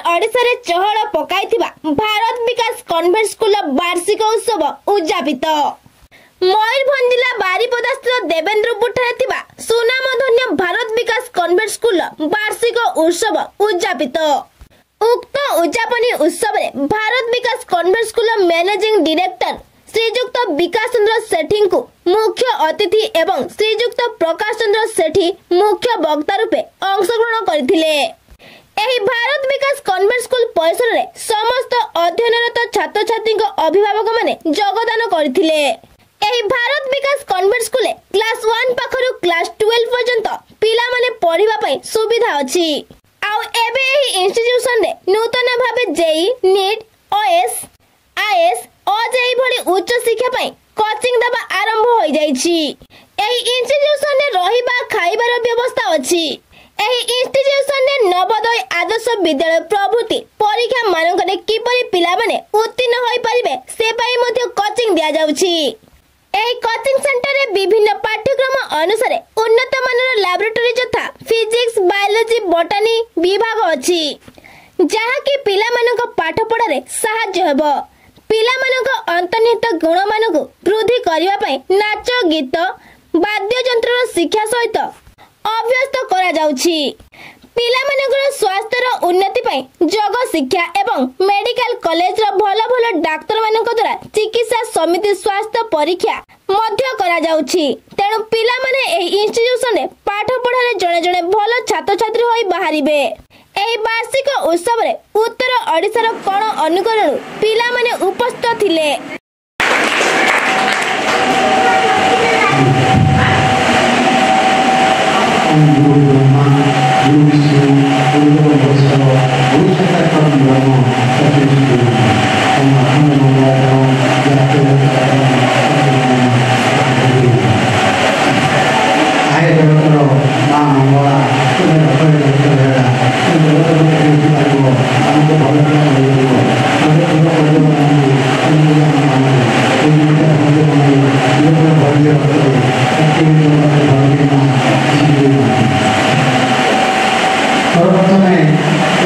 ओडिशा रे चहल पकाइथिबा भारत विकास convent school वार्षिक उत्सव उद्यापित। मयूरभंज जिला बारिपदा स्थित देवेंद्रपुर ठारे सुनामधन्य भारत विकास कन्वेंट स्कूल वार्षिक उत्सव उद्यापित। उक्त उद्यापनी उत्सव में भारत विकास कन्वेंट स्कूल मैनेजिंग डायरेक्टर श्रीजुक्त विकास चंद्र सेठी को मुख्य अतिथि एवं श्रीजुक्त प्रकाश चंद्र सेठी मुख्य वक्ता रूपे अंशग्रहण करथिले। एही भारत विकास कन्वेंट स्कूल परिसर रे समस्त अध्ययनरत छात्र छात्री अभिभावक माने योगदान करथिले। एही भारत विकास कन्वेंट स्कूल क्लास 1 पाखरु क्लास 12 पर्यंत पिला माने पढिबा पई सुविधा अछि। आउ एबे एही इंस्टीट्यूशन रे नूतन भाबे जेई नीट ओएस आईएस अजेई भली उच्च शिक्षा पई कोचिंग दबा आरंभ होई जाईछि। एही इंस्टीट्यूशन रे रहिबा खाइबार व्यवस्था अछि। एही इंस्टीट्यूशन रे नवोदय आदर्श विद्यालय प्रभृति परीक्षा मानकरे किपरि पिला माने उत्तीर्ण होई परिबे से पई मध्ये कोचिंग दिया जाउछि। एही कोचिंग सेंटर रे विभिन्न पाठ्यक्रम अनुसार उन्नत मानर लैबोरेटरी जथा फिजिक्स बायोलॉजी बॉटनी विभाग अछि जहा कि पिला मानक पाठ पढ़ा रे सहाय्य हेबो। पिला मानक अंतर्निहित गुण मानक वृद्धि करिवा पई नाच गीत वाद्य यंत्र शिक्षा सहित अभ्यस्त करा जाउछि। पिला मानकर स्वास्थ्यर उन्नति पई योग शिक्षा एवं मेडिकल कॉलेज रो भलो भलो डाक्टर मानक द्वारा चिकित्सा समिति स्वास्थ्य परीक्षा मध्य करा जाउछि। तेणु पिला माने एही इंस्टीट्यूशन रे पाठ पढ़ा रे जणे जणे भलो छात्र छात्री होई बाहरिबे। एही वार्षिक उत्सव रे उत्तर ओडिसा रो कोण अनुकरण पिला माने उपस्थित थिले।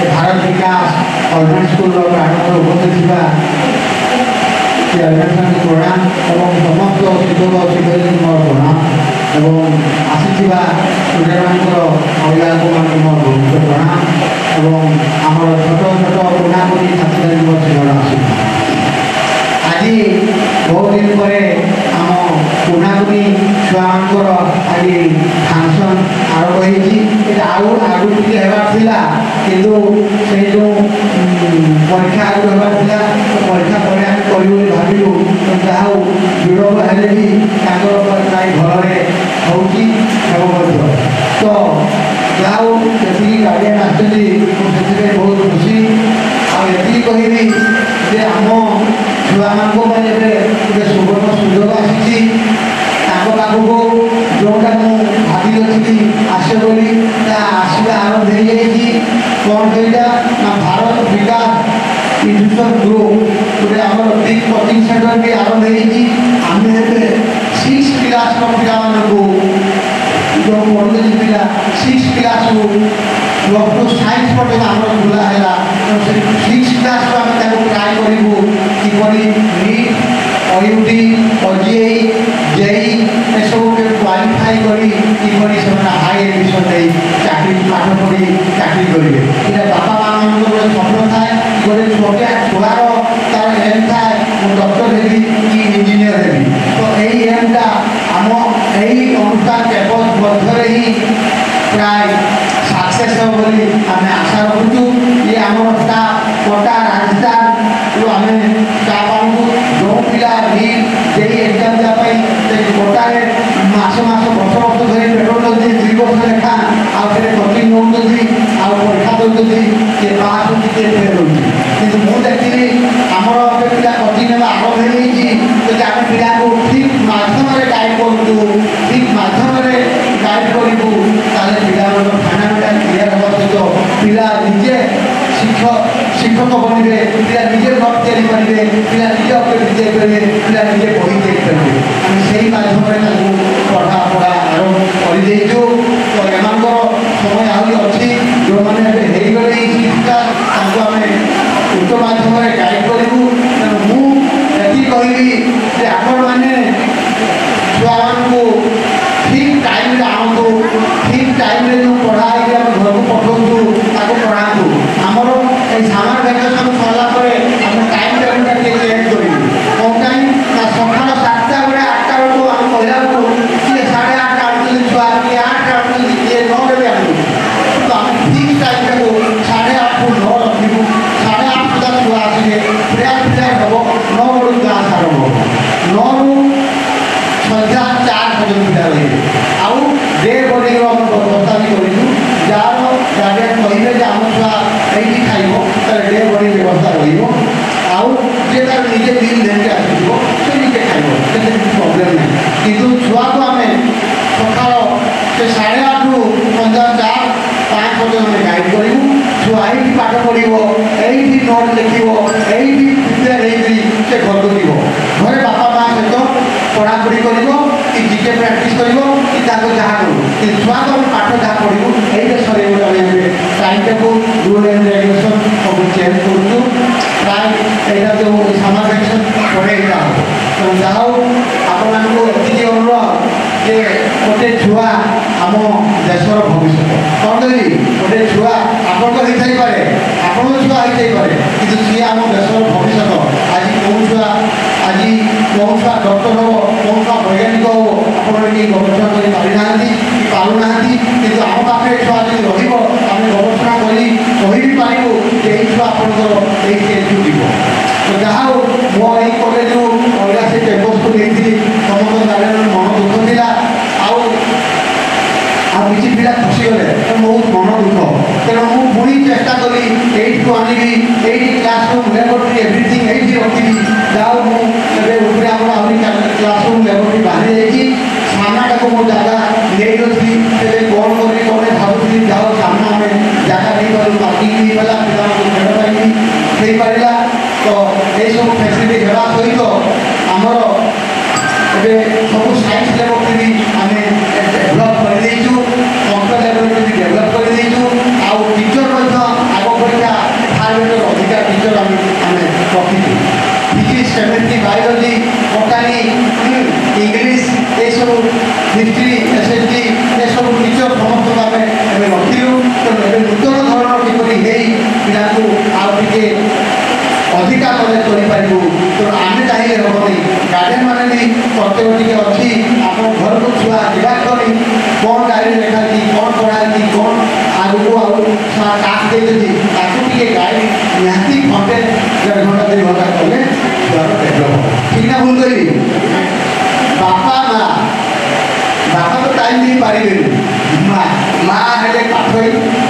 भारत विकास कन्वेंट स्कूल उपस्थित प्रणाम और समस्त शिक्षक शिक्षयित्री प्रणाम और आसीथिबा स्टूडेंट अभिभावक बहुत प्रणाम और आम छोट छोट पुनापुरी छात्र छात्री आज बहुत दिन पर आम पुनापुरी छुआ आज फंक्शन आरंभ आगु टे होगा किंतु से जो परीक्षा आगु होगा परीक्षा पर करूँ भाविलु जहाँ विलम्ब हेले भी प्राय भलरे होगी तो जहाँ जी गार्डियन आसती बहुत खुशी आती कहबी जे आम छुआ मान गोटे सुवर्ण सुजोग आसी पाखक जोटा मुझे भावी आसे बोली आसवा आरंभ हो जाए कौन कहीटा ना भारत विकास इंस्टीट्यूशन ग्रुप गोटे आम टिक कोचिंग सेंटर भी आरंभ होमें 6 क्लास पिला जो पढ़ुचे पिला 6 क्लास +2 साइंस पर्यटन आम खुला है 6 क्लास ट्राए करूँ किपरि नीट ओयूटी ओजेई जेई सब क्वालिफाई करी हाई एडमिशन नहीं चाकरी पाठ पढ़ी चाकरी करेंगे ये बापा माँ गोटे स्वप्न थाए गोटे छोटिया छुआर तार एम थाए डॉक्टर हेबी कि इंजीनियर हेबी तो यही एमटा आम यही अनुष्ठान कैंपस मध्य ही प्राय सक्सेस हो बोली आम आशा रखुचु ये आम स्टाफ कोटा राजस्थान आम स्टाफ आमको जो पिला नीट जेई एग्जाम जापाई कोटारे मास मास वर्ष वर्ष धरी पेट्रोल दौर 2 वर्ष लेखा आउे कोचिंग नौ परीक्षा दौर किए पास हो फेल हो मुझे देखी आमर पिला कोचिंग आरंभ हो आम पिला ठीक मध्यम गाइड करूँ ठीक मध्यम गाइड करूँ पिला फाइनाल क्लियर होगा सहित पिला निजे शिक्षक बनवे पिला निजे नोट तैयारी करेंगे पिला निजे अपडेट दे करेंगे पिला निजे बही देख करेंगे आम से माध्यम पढ़ा पढ़ा आरंभ कर तो एम समय आहरी अच्छी जो मैंने हो गले शिक्षा ପାଠ ପଢ଼ିବ, ଏଇଠି ନୋଟ୍ ଲେଖିବ, ଏଇଠି ପ୍ରିପେୟାର ହେଇକରି ସେ ଘରକୁ ଯିବ। ଘରେ ବାପା ମା ସହିତ ପଢ଼ାପଢ଼ି କରିବ କି ଜିକେ ପ୍ରାକ୍ଟିସ୍ କରିବ କି ତାକୁ ଯାହା କରୁ, କିନ୍ତୁ ଛୁଆକୁ ଆମେ ପାଠ ଯାହା ପଢ଼ିବୁ ଏଇଟା ସରେଇବ। ଆମେ ଏବେ time table rule and regulation ସବୁ ଚେଞ୍ଜ କରୁଛୁ। ପ୍ରାୟ ଏଇଟା ଯେଉଁ ସମର ଭ୍ୟାକେସନ୍ ପରେ ଏଇଟା ହେବ। ତେଣୁ ଯାହା ହଉ ଆପଣମାନଙ୍କୁ ଏତିକି ଅନୁରୋଧ ଯେ ଗୋଟେ ଛୁଆ ଆମ ଦେଶର ଭବିଷ୍ୟତ। କ'ଣ କହିଲି, ଗୋଟେ ଛୁଆ ଆପଣଙ୍କ ହେଇଥାଇପାରେ, ଆପଣଙ୍କ ଛୁଆ ହେଇଥାଇପାରେ, କିନ୍ତୁ ସିଏ ଆମ ଦେଶର ଭବିଷ୍ୟତ। ଆଜି କେଉଁ ଛୁଆ ଡକ୍ଟର ହେବ, କେଉଁ ଛୁଆ ବୈଜ୍ଞାନିକ ହେବ, ଆପଣ କେହି ଗବେଷଣା କରି ପାରିନାହାନ୍ତି କି ପାରୁନାହାନ୍ତି। କିନ୍ତୁ ଆମ ପାଖରେ ଛୁଆ ଯଦି ରହିବ ଆମେ ଗବେଷଣା କରି କହିବି ପାରିବୁ ଯେ ଏଇ ଛୁଆ ଆପଣଙ୍କର ଏଇ ଷ୍ଟେଜ୍କୁ ଯିବ। ତ ଯାହା ହଉ ମୋ ଏଇ କଲେଜରୁ ଅଲଗା ସେ କ୍ୟାମ୍ପସ୍କୁ ନେଇଥିଲି, ସମସ୍ତ ଜାଗାରେ ମନ ଦୁଃଖ ଥିଲା। ଆଉ କିଛି ପିଲା ଖୁସି ଗଲେ, ବହୁତ ମନ ଦୁଃଖ। ତେଣୁ ମୁଁ ପୁଣି ଚେଷ୍ଟା କଲି ଏଇଠିକୁ ଆଣିବି, ଏଇଠି କ୍ଲାସରୁମ୍ ଲ୍ୟାବୋରେଟୋରୀ ଏଭ୍ରିଥିଙ୍ଗ ଏଇଠି ରଖିବି। ଯାହା ହଉ ମୁଁ ଏବେ ଉପରେ ଆମର ଆହୁରି କ୍ଲାସରୁମ୍ ଲ୍ୟାବୋରେଟୋରୀ ବାହାରି ଯାଇଛି। ସାମ୍ନାଟାକୁ ମୋ ଜାଗା ନେଇନଥିଲି, ତେବେ କ'ଣ କରିବି କ'ଣ ଭାବୁଥିଲି। ଯାହା ହଉ ସାମ୍ନା ଆମେ ଜାଗା ଦେଇପାରୁ, ପାର୍କିଂ ହେଇପାରିଲା, ପିଲାମାନଙ୍କୁ ଖେଳ ପାଇଁ ହେଇପାରିଲା। ତ ଏଇସବୁ ଫ୍ୟାସିଲିଟି ହେବା ସହିତ ଆମର ଏବେ ସବୁ ସାଇନ୍ସ ଲ୍ୟାବୋରେଟୋରୀ ଆମେ ଡେଭଲପ୍ କରିଦେଇଛୁ, କମ୍ପ୍ୟୁଟର ଲ୍ୟାବୋରେଟୋରୀ ଡେଭଲପ୍ କରିଦେଇଛୁ। ଆଉ ଟିଚର ମଧ୍ୟ ଆଗ ପରୀକ୍ଷା 500 ଅଧିକା ଟିଚର ଆମେ ରଖିଛୁ। Physics, chemistry, biology, botany, English, ଏସବୁ ହିଷ୍ଟ୍ରି, ଏସ୍ଏସ୍ଟି ଏସବୁ ଟିଚର ସମସ୍ତଙ୍କୁ ଆମେ ଏବେ ରଖିଲୁ। ତେଣୁ ଏବେ ନୂତନ ଧରଣର କିପରି ହେଇ ପିଲାଙ୍କୁ ଆଉ ଟିକେ ଅଧିକା କଲେଜ କରିପାରିବୁ। ତେଣୁ ଆମେ ଚାହିଁଲେ ହେବନି, ଗାର୍ଡିଆନ୍ ମାନେ ବି କର୍ତ୍ତବ୍ୟ ଟିକେ ଅଛି। ଆପଣ ଘରକୁ ଛୁଆ ଯିବା କରି କ'ଣ ଗାଇଡ଼ ଲେଖାଛି, କ'ଣ ପଢ଼ାଛି, କ'ଣ ଆଗକୁ ଆଉ ଟାସ୍କ ଦେଇଛନ୍ତି ତାକୁ ଟିକେ ଗାଇଡ଼ ନିହାତି ଘଣ୍ଟେ 1.5 ଘଣ୍ଟା 2 ଘଣ୍ଟା କଲେ ଛୁଆର ଡେଭଲପ୍ ହେବ। ଠିକ୍ ନା ଭୁଲ କହିବି? ବାପା ତ ଟାଇମ୍ ଦେଇପାରିବେନି, ମା ହେଲେ ପାଠ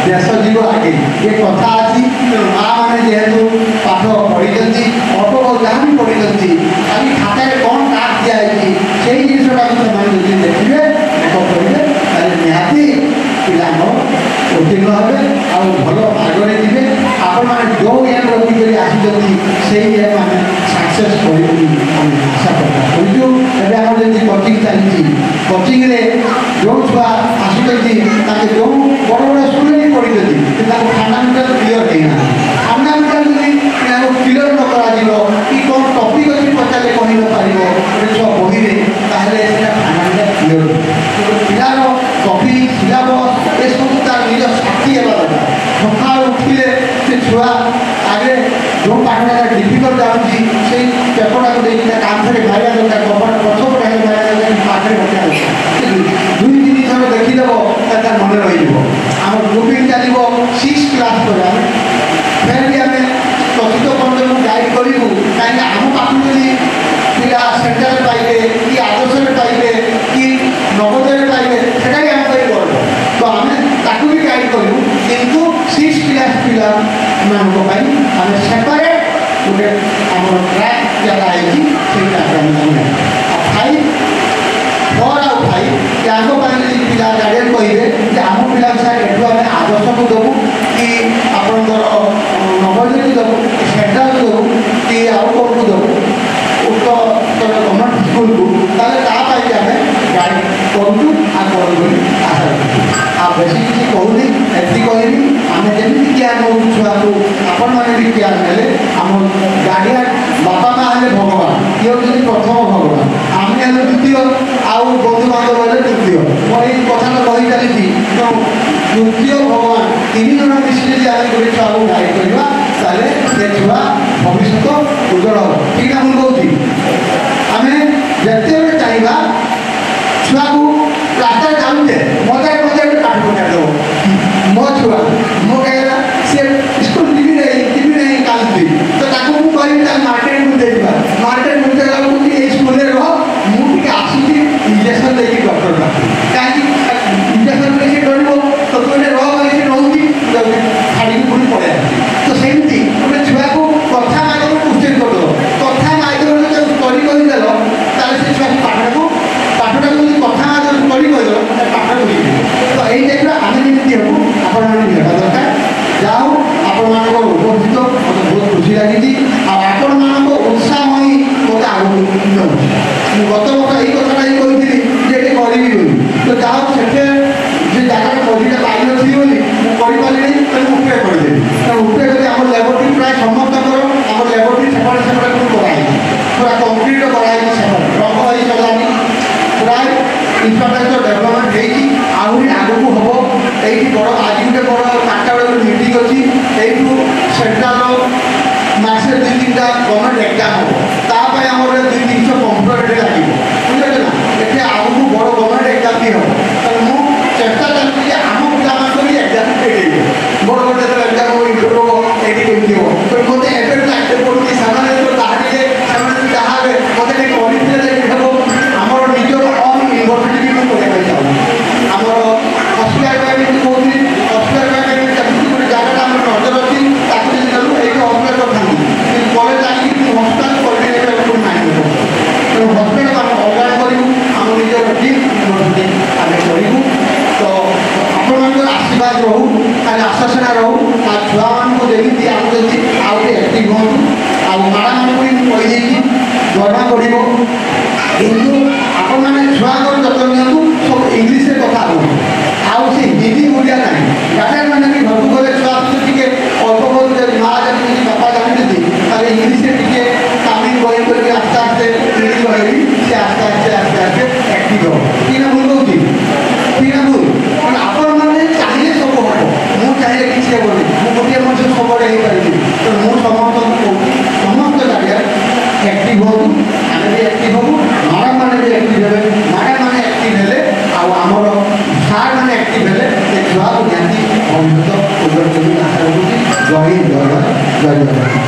ଦେଶ ଯିବ ଆଗେ, ଏ କଥା ଅଛି। ତେଣୁ ମା ମାନେ ଯେହେତୁ ପାଠ ପଢ଼ିଛନ୍ତି, ଅଳ୍ପ ଯାହା ବି ପଢ଼ିଛନ୍ତି, ଖାଲି ଖାତାରେ କ'ଣ ଟାସ୍କ ଦିଆଯାଇଛି ସେଇ ଜିନିଷଟାକୁ ସେମାନେ ଯଦି ଦେଖିବେ ଲେଖ କରିବେ, ତାହେଲେ ନିହାତି ପିଲାଙ୍କର ଉତ୍ତୀର୍ଣ୍ଣ ହେବେ ଆଉ ଭଲ ମାର୍ଗରେ ଯିବେ। ଆପଣମାନେ ଯେଉଁ ଏମ୍ ରଖିକରି ଆସିଛନ୍ତି ସେଇ ଏମ୍ ଆମେ ସକ୍ସେସ୍ କରିବୁ ବୋଲି ଆମେ ଆଶା ପ୍ରକାଶ କରୁଛୁ। ଏବେ ଆମର ଯେମିତି କୋଚିଂ ଚାଲିଛି, କୋଚିଂରେ ଯେଉଁ ଛୁଆ ଆସୁଛନ୍ତି ତାଙ୍କେ ଯେଉଁ ବଡ଼ ବଡ଼ ସ୍କୁଲରେ ବି ପଢ଼ିଛନ୍ତି କିନ୍ତୁ ତାଙ୍କୁ ଫଣ୍ଡାମେଣ୍ଟାଲ କ୍ଲିୟର ହେଇନାହାନ୍ତି। ଫଣ୍ଡାମେଣ୍ଟାଲ ଯଦି ପିଲାଙ୍କୁ କ୍ଲିୟର ନ କରାଯିବ କି କ'ଣ ଟପିକ୍ ଅଛି ପଚାରିଲେ କହି ନ ପାରିବ ଗୋଟେ ଛୁଆ ବହିରେ, ତାହେଲେ ସେଇଟା ଫଣ୍ଡାମେଣ୍ଟାଲ କ୍ଲିୟର କିନ୍ତୁ ପିଲାର ଟପିକ୍ ସିଲାବସ୍ ଏସବୁ ତାର ନିଜ ଶକ୍ତି ହେବା ଦରକାର। ସକାଳୁ ଉଠିଲେ ସେ ଛୁଆ ଆଗେ ଯେଉଁ ପାଠଟା ଡିଫିକଲ୍ଟ ଯାଉଛି ସେଇ ପେପରଟାକୁ ଦେଇକି ତା କାନ୍ଥରେ ମାରିବା ଦରକାର, କପଡ଼ା ପଛପଟେ ହେଲେ ମାରିବା ଦରକାର, ପାଖରେ ରଖିବା ଦରକାର। 2-3 ଥର ଦେଖିଦେବ ତାର ମନେ ରହିଯିବ। ଆମର ଗ୍ରୁପିଂ ଚାଲିବ 6 କ୍ଲାସ୍ ପରେ ଆମେ ଫେର୍ ବି ଆମେ ଚତୁର୍ଥ ପଞ୍ଚମକୁ ଗାଇଡ଼ କରିବୁ। କାହିଁକି ଆମ ପାଖରୁ ଯଦି ପିଲା ସେଣ୍ଟରରେ ପାଇବେ କି ଆଦର୍ଶରେ ପାଇବେ କି ନବୋଦୟରେ ପାଇବେ ସେଟା ବି ଆମ ପାଇଁ ଗର୍ବ। ତ ଆମେ ତାକୁ ବି ଗାଇଡ଼ କରିବୁ, କିନ୍ତୁ 6 କ୍ଲାସ୍ ପିଲାମାନଙ୍କ ପାଇଁ ଆମେ ସେପାରେଟ୍ ଗୋଟେ ଆମର ଟ୍ରାକ୍ ଜାଗା ହେଇଛି, ସେଇ ଟ୍ରାକ୍ ଆମେ ଆଉ 5, 4 ଆଉ 5 ଆଗ ପାଇଁ ଯଦି ପିଲା ଗାର୍ଡିଆନ୍ କହିବେ ଯେ ଆମ ପିଲା ସାର୍ ଏଠୁ ଆମେ ଆଦର୍ଶକୁ ଦେବୁ କି ଆପଣଙ୍କର ନବୋଦୟକୁ ଦେବୁ କି ସେଣ୍ଟ୍ରାଲକୁ ଦେବୁ କି ଆଉ କେଉଁକୁ ଦେବୁ ଗଭର୍ଣ୍ଣମେଣ୍ଟ ସ୍କୁଲକୁ, ତାହେଲେ ତା ପାଇଁ ଆମେ ଗାଇଡ଼ କରୁଛୁ ଆଉ କରୁ ବୋଲି ଆଶା କରୁଛୁ। ଆଉ ବେଶୀ କିଛି କହୁନି, ଏତିକି କହିବି ଆମେ ଯେମିତି କେୟାର ନେଉଛୁ ଛୁଆକୁ ଆପଣମାନେ ବି କେୟାର ନେଲେ। ଆମ ଗାର୍ଡିଆନ୍ ବାପା ମା ହେଲେ ଭଗବାନ, ଇଏ ହେଉଛନ୍ତି ପ୍ରଥମ ଭଗବାନ, ଆମେ ହେଲେ ଦ୍ୱିତୀୟ, ଆଉ ବନ୍ଧୁବାନ୍ଧବ ହେଲେ ତୃତୀୟ। ମୋର ଏଇ କଥାଟା କହି ଚାଲିଛି। ତେଣୁ ତୃତୀୟ ଭଗବାନ 3 ଜଣ ମିଶିଲେ ଯଦି ଆମେ ଗୋଟେ ଛୁଆକୁ ଗାଇଡ଼ କରିବା ତାହେଲେ ସେ ଛୁଆ ଭବିଷ୍ୟତ ଉଜ୍ଜଳ ହେବ। ଠିକ୍ ନା ମୁଁ କହୁଛି? ଆମେ ଯେତେବେଳେ ଚାହିଁବା ଛୁଆକୁ ରାସ୍ତାରେ ଯାଉଛେ ମଜାରେ ପାଠ ପଚାରିଦେବ, ମୋ ଛୁଆ ମୋ କହିଲା ସେ ସ୍କୁଲ ଯିବି ନାହିଁ କାନ୍ଦୁଛି, ତ ତାକୁ ମୁଁ କହିବି ତାକୁ ମାର୍କେଟ ବୁଝେଇବା, ମାର୍କେଟ ବୁଝେଇଲା ବେଳକୁ ଏଇ ସ୍କୁଲରେ ରହ, ମୁଁ ଟିକେ ଆସୁଛି ଇଞ୍ଜେକ୍ସନ ଦେଇକି ଡକ୍ଟର ପାଖକୁ। କାହିଁକି ଇଞ୍ଜେକ୍ସନ ଦେଇ ସେ ଡରିବ, ତ ତୁ ଏଠି ରହ ବୋଲି ସେ ରହୁଛି, ଛାଡ଼ିକି ପୁଣି ପଳେଇ ଆସୁଛି। ତ ସେମିତି ଗୋଟେ ଛୁଆକୁ କଥା ମାଗକୁ କୋଶ୍ଚିନ୍ କରିଦେବ, କଥା ମାଗିଦେବ ତାକୁ କରି ଜୟ ଜଗନ୍ନାଥ।